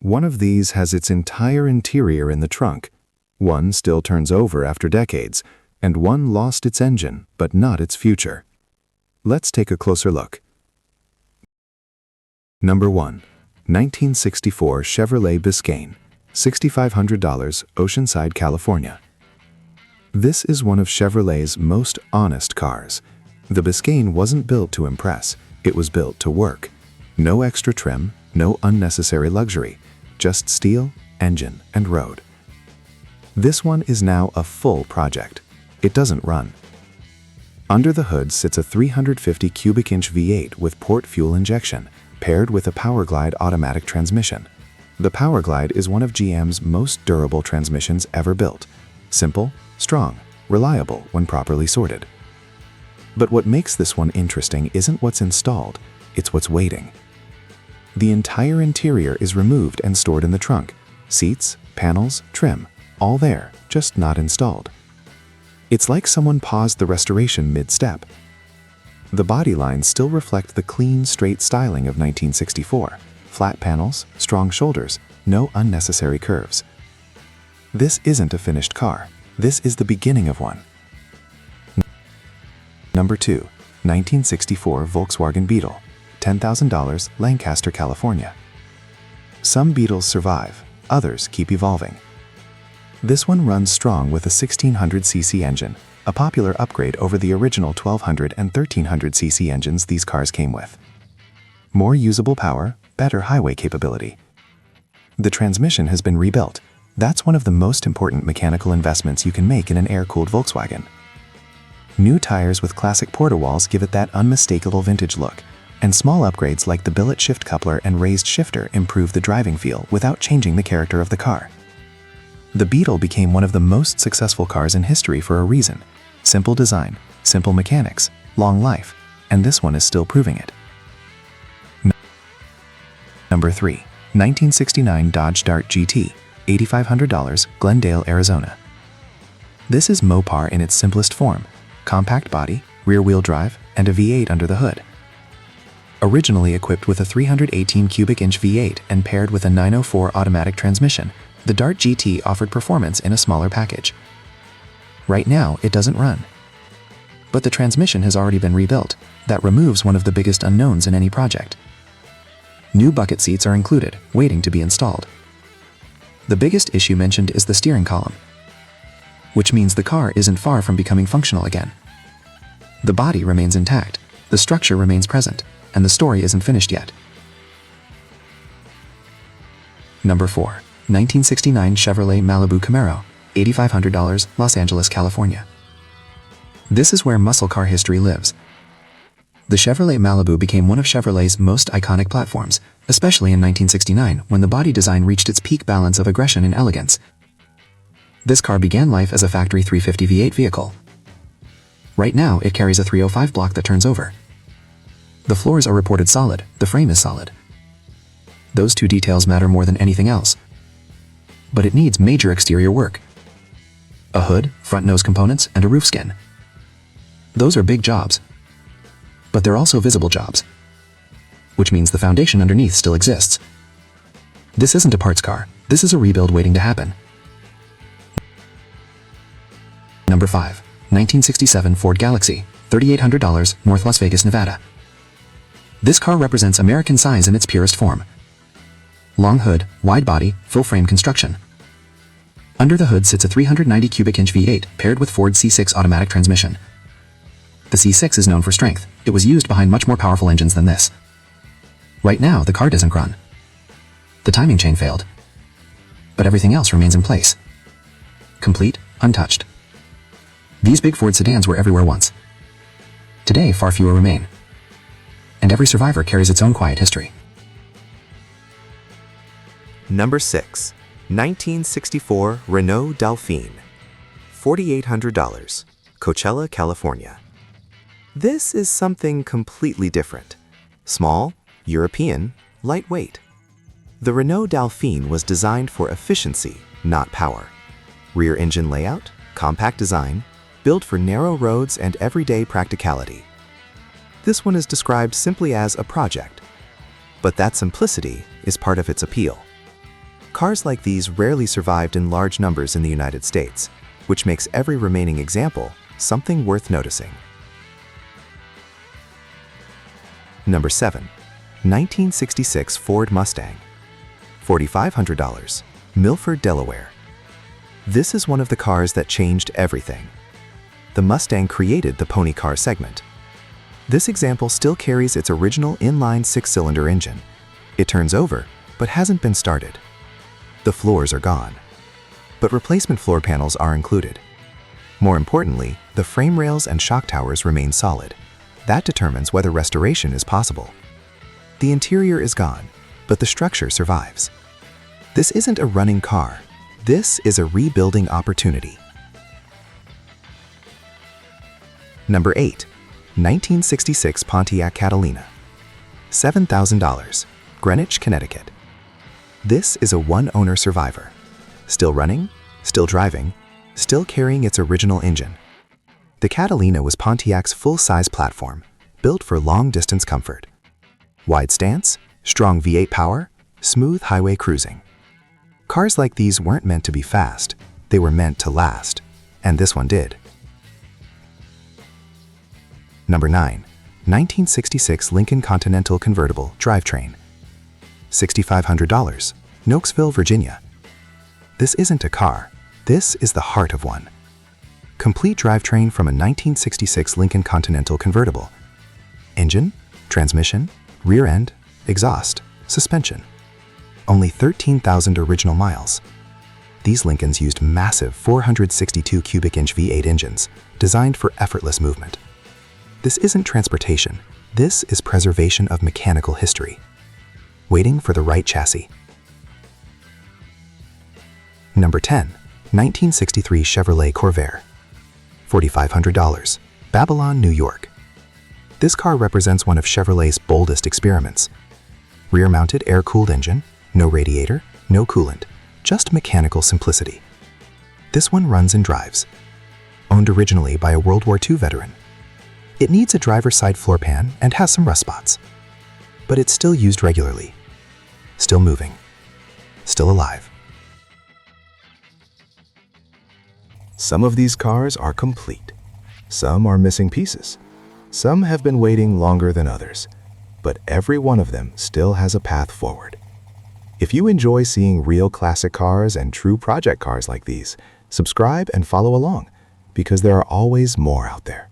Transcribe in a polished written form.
One of these has its entire interior in the trunk. One still turns over after decades, and one lost its engine, but not its future. Let's take a closer look. Number 1. 1964 Chevrolet Biscayne, $6,500, Oceanside, California. This is one of Chevrolet's most honest cars. The Biscayne wasn't built to impress, it was built to work. No extra trim, no unnecessary luxury, just steel, engine, and road. This one is now a full project. It doesn't run. Under the hood sits a 350 cubic inch V8 with port fuel injection, paired with a Powerglide automatic transmission. The Powerglide is one of GM's most durable transmissions ever built. Simple, strong, reliable when properly sorted. But what makes this one interesting isn't what's installed, it's what's waiting. The entire interior is removed and stored in the trunk. Seats, panels, trim, all there, just not installed. It's like someone paused the restoration mid-step. The body lines still reflect the clean, straight styling of 1964. Flat panels, strong shoulders, no unnecessary curves. This isn't a finished car. This is the beginning of one. Number 2. 1964 Volkswagen Beetle, $10,000, Lancaster, California. Some Beetles survive, others keep evolving. This one runs strong with a 1600cc engine, a popular upgrade over the original 1200 and 1300cc engines these cars came with. More usable power, better highway capability. The transmission has been rebuilt. That's one of the most important mechanical investments you can make in an air-cooled Volkswagen. New tires with classic porta-walls give it that unmistakable vintage look, and small upgrades like the billet shift coupler and raised shifter improve the driving feel without changing the character of the car. The Beetle became one of the most successful cars in history for a reason. Simple design, simple mechanics, long life, and this one is still proving it. Number 3. 1969 Dodge Dart GT, $8,500, Glendale, Arizona. This is Mopar in its simplest form: compact body, rear-wheel drive, and a V8 under the hood. Originally equipped with a 318 cubic inch V8 and paired with a 904 automatic transmission, the Dart GT offered performance in a smaller package. Right now, it doesn't run. But the transmission has already been rebuilt. That removes one of the biggest unknowns in any project. New bucket seats are included, waiting to be installed. The biggest issue mentioned is the steering column, which means the car isn't far from becoming functional again. The body remains intact, the structure remains present, and the story isn't finished yet. Number 4. 1969 Chevrolet Malibu Camaro, $8,500, Los Angeles, California. This is where muscle car history lives. The Chevrolet Malibu became one of Chevrolet's most iconic platforms, especially in 1969 when the body design reached its peak balance of aggression and elegance. This car began life as a factory 350 V8 vehicle. Right now, it carries a 305 block that turns over. The floors are reported solid, the frame is solid. Those two details matter more than anything else. But it needs major exterior work. A hood, front nose components, and a roof skin. Those are big jobs. But they're also visible jobs, which means the foundation underneath still exists. This isn't a parts car, this is a rebuild waiting to happen. Number 5. 1967 Ford Galaxy, $3,800, North Las Vegas, Nevada. This car represents American size in its purest form. Long hood, wide body, full frame construction. Under the hood sits a 390 cubic inch V8 paired with Ford C6 automatic transmission. The C6 is known for strength. It was used behind much more powerful engines than this. Right now, the car doesn't run. The timing chain failed. But everything else remains in place. Complete, untouched. These big Ford sedans were everywhere once. Today, far fewer remain. And every survivor carries its own quiet history. Number 6. 1964 Renault Dauphine, $4,800, Coachella, California. This is something completely different. Small, European, lightweight. The Renault Dauphine was designed for efficiency, not power. Rear engine layout, compact design, built for narrow roads and everyday practicality. This one is described simply as a project, but that simplicity is part of its appeal. Cars like these rarely survived in large numbers in the United States, which makes every remaining example something worth noticing. Number 7. 1966 Ford Mustang. $4,500. Milford, Delaware. This is one of the cars that changed everything. The Mustang created the pony car segment. This example still carries its original inline 6-cylinder engine. It turns over, but hasn't been started. The floors are gone, but replacement floor panels are included. More importantly, the frame rails and shock towers remain solid. That determines whether restoration is possible. The interior is gone, but the structure survives. This isn't a running car. This is a rebuilding opportunity. Number 8. 1966 Pontiac Catalina. $7,000. Greenwich, Connecticut. This is a one-owner survivor. Still running, still driving, still carrying its original engine. The Catalina was Pontiac's full-size platform, built for long-distance comfort. Wide stance, strong V8 power, smooth highway cruising. Cars like these weren't meant to be fast, they were meant to last, and this one did. Number 9. 1966 Lincoln Continental Convertible Drivetrain. $6,500. Nokesville, Virginia. This isn't a car, this is the heart of one. Complete drivetrain from a 1966 Lincoln Continental Convertible. Engine, transmission, rear end, exhaust, suspension. Only 13,000 original miles. These Lincolns used massive 462 cubic inch V8 engines, designed for effortless movement. This isn't transportation, this is preservation of mechanical history. Waiting for the right chassis. Number 10. 1963 Chevrolet Corvair. $4,500. Babylon, New York. This car represents one of Chevrolet's boldest experiments. Rear-mounted air-cooled engine, no radiator, no coolant, just mechanical simplicity. This one runs and drives. Owned originally by a World War II veteran. It needs a driver's side floor pan and has some rust spots. But it's still used regularly. Still moving. Still alive. Some of these cars are complete. Some are missing pieces. Some have been waiting longer than others. But every one of them still has a path forward. If you enjoy seeing real classic cars and true project cars like these, subscribe and follow along, because there are always more out there.